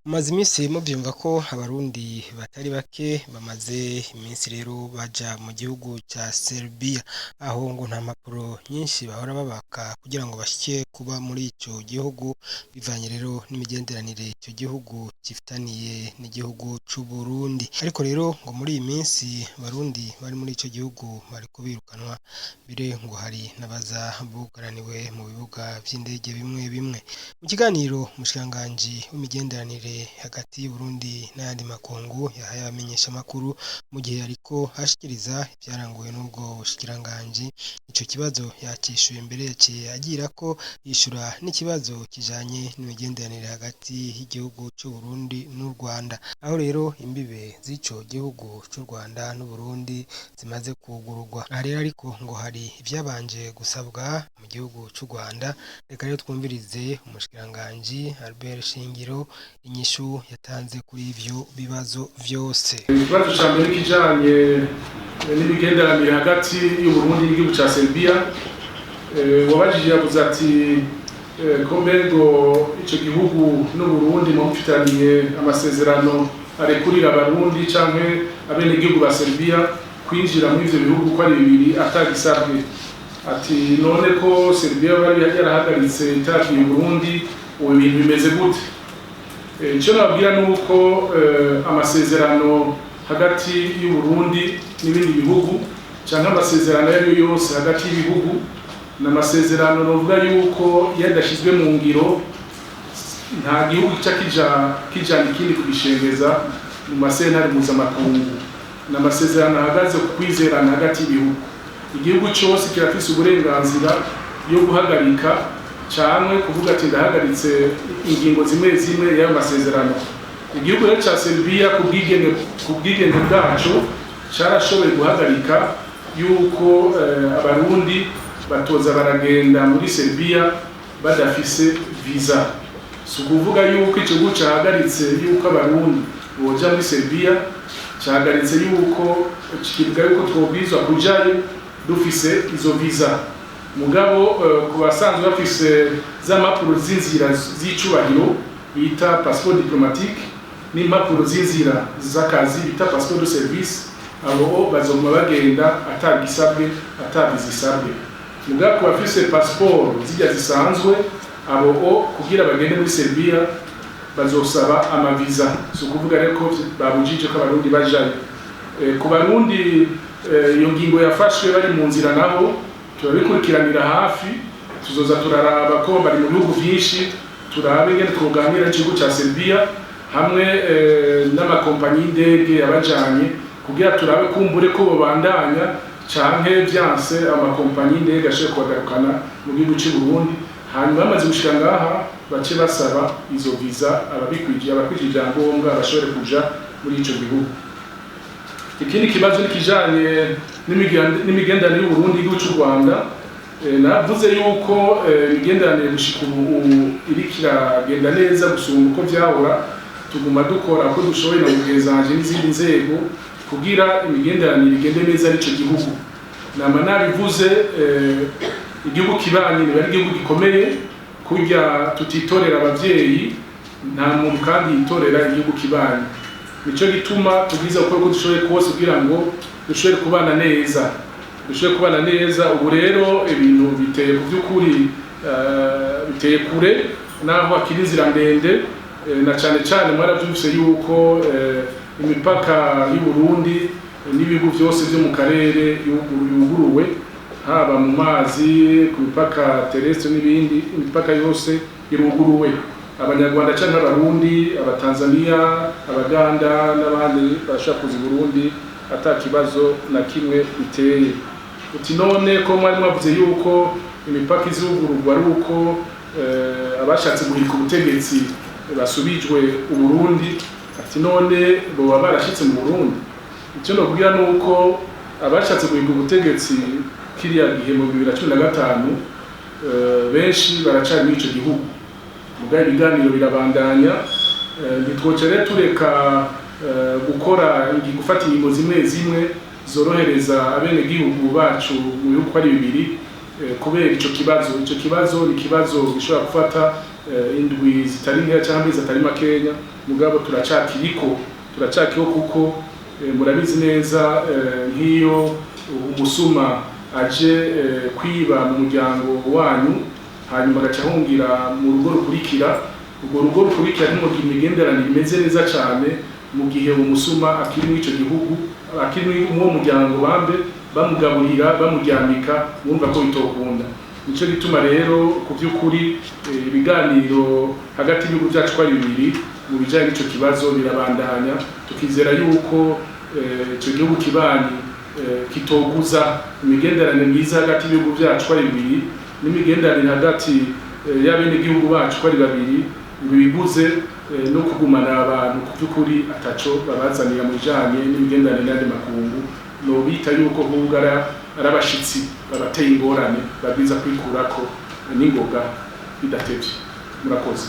Mumaze imisi muvyumva ko abarundi batari bake bamaze imisi rero baja mu gihugu ca Serbia, aho ngo nta mpapuro nyinshi bahora babaka kugira ngo bashike kuba muri ico gihugu, bivanye rero n'imigenderanire ico gihugu gifitaniye n'igihugu c'Uburundi. Ariko rero ngo muri iyi misi abarundi bari muri ico gihugu bariko birukanwa, mbere ngo hari n'abaza bugaraniwe mu bibuga vy'indege bimwe bimwe. Mu kiganiro umushikiranganji w'imigenderanire hagati y'Uburundi n'ayandi makungu yahaye abamenyeshamakuru mu gihe yariko ashikiriza ivyaranguwe n'ubwo bushikiranganji, ico kibazo yacishuye mbere yaciye agirako yishura n'ikibazo kijanye n'imigenderanire hagati y'igihugu c'Uburundi n'u Rwanda, aho rero imbibe z'ico gihugu c'u Rwanda n'Uburundi zimaze kwugururwa. Aha rero ariko ngo hari ivyabanje gusabwa mu gihugu c'u Rwanda, reka rero twumvirize umushikiranganji Albert Shingiro inyishu yatanze kuri ivyo bibazo vyose. Ikibazo ca mbere kijanye n'imigenderanire hagati y'Uburundi n'igihugu ca Serbia, wabajije yavuze ati komego ico gihugu n'Uburundi mufitaniye amasezerano arekurira abarundi canke abenegihugu ba Serbia kwinjira muri ivyo bihugu ko ari bibiri atagisabwe. Ati none ko Serbia bari yarahagaritse itakiye Burundi, ubu ibintu bimeze gute? Ico nababwira nuko amasezerano hagati y'Uburundi n'ibindi bihugu canke amasezerano yari yose hagati y'ibihugu n'amasezerano novuga yuko yadashizwe mu ngiro nta gihugu kijana ikindi kubishengeza mu masentare mpuzamakungu. N'amasezerano ahagaze ku kwizerana hagati y'ibihugu. Igihugu cose kirafise uburenganzira yo guhagarika canke kuvuga ati ndahagaritse ingingo zimwe zimwe y'ayo masezerano. Igihugu rero ca Serbia ku bwigenge bwaco carashoboye guhagarika yuko abarundi batoza baragenda muri Serbia badafise visa. Si ukuvuga yuko ico gihugu cahagaritse yuko abarundi boja muri Serbia, cahagaritse yuko kivuga yuko twobwirizwa kujayo dufise izo visa. Mugabo ku basanzwe bafise z'amapuro z'inzira z'icubahiro bita passeport diplomatique n'impapuro z'inzira z'akazi bita passeport de service, abo bazoma bagenda atagisabwe atabizisabwe. Mugabo ku bafise passeport zirya zisanzwe, abo kugira bagende muri Serbia bazosaba amaviza. Si ukuvuga rero ko babujije ko abarundi bajayo. Ku barundi iyo ngingo yafashwe bari mu nzira nabo turabikurikiranira hafi, tuzoza turaraba ko bari mu bihugu vyinshi, turabe ingene twoganira n'igihugu ca Serbia hamwe n'amakompanyi y'indege yabajanye kugira turabe kumbure ko bobandanya canke vyanse amakompanyi y'indege ashobora kubagarukana mu gihugu c'Uburundi. Hanyuma bamaze gushika ngaha bace basaba izo visa ababikwije ivyangombwa bashobore kuja muri ico gihugu. Ikindi kibazo nikijanye n'imigenderanire y'Uburundi n'igihugu c'u Rwanda. Navuze yuko imigenderanire gushika ubu iriko iragenda neza gusumba uko vyahora. Tuguma dukora ko dushoboye na mugenzanje n'izindi nzego kugira imigenderanire igende neza n'ico gihugu. Nama nabivuze igihugu kibanyi niba ari igihugu gikomeye kurya tutitorera abavyeyi, nta muntu kandi yitorera igihugu kibanyi. Nico gituma tubwiza ko dushoboye kose kugira ngo dushobore kubana neza. Ubu rero ibintu biteye ku vy'ukuri biteye kure naho akiri inzira ndende, na cane cane mwaravyumvise yuko imipaka y'Uburundi n'ibihugu vyose vyo mu karere yuguruwe, haba mu mazi, ku mipaka terrestre n'ibindi, imipaka yose iruguruwe. Abanyarwanda canke abarundi, abatanzania, abaganda n'abandi bashaka kuza Burundi ata kibazo na kimwe biteye. Uti none ko mwari mwavuze yuko imipaka izugururwa ari uko abashatse guhirika ubutegetsi basubijwe Uburundi, ati none boba barashitse mu Burundi? Ico nokubwira nuko abashatse guhirika ubutegetsi kiriya gihe mu 2015 benshi baracari muri ico gihugu. Mugabo ibiganiro birabandanya, ntitwocere tureka gufata ingingo zimwe zimwe zorohereza abenegihugu bacu mu bihugu ari bibiri kubera ico kibazo. Ico kibazo ni ikibazo gishobora gufata indwi zitari nkeya cyangwa amezi atari makenya, mugabo turacakiriho kuko murabizi neza nk'iyo umusuma aje kwiba mu muryango wanyu hanyuma agaca ahungira mu rugo rukurikira, urwo rugo rukurikira ntimugira imigenderanire imeze neza cyane mu gihe umusuma akiri muri icyo gihugu, akiri muri uwo muryango bamugaburira bamuryamika, mwumva ko bitokunda. Nico gituma rero ku by'ukuri ibiganiro hagati y'ibihugu byacu kwa bibiri mu bijanye n'ico kibazo birabandanya, tukizera yuko ico gihugu kibanyi kitoguza imigenderanire myiza hagati y'ibihugu byacu kwa bibiri n'imigenderanire hagati y'abene gihugu bacu kwa babiri biguze no kugumana abantu ku by'ukuri ataco babazanira mu bijanye n'imigenderanire n'andi makungu, no bita yuko hungara arabashitsi babateye ingorane babwiza kwikurako n'ingoga bidatevye. Murakoze.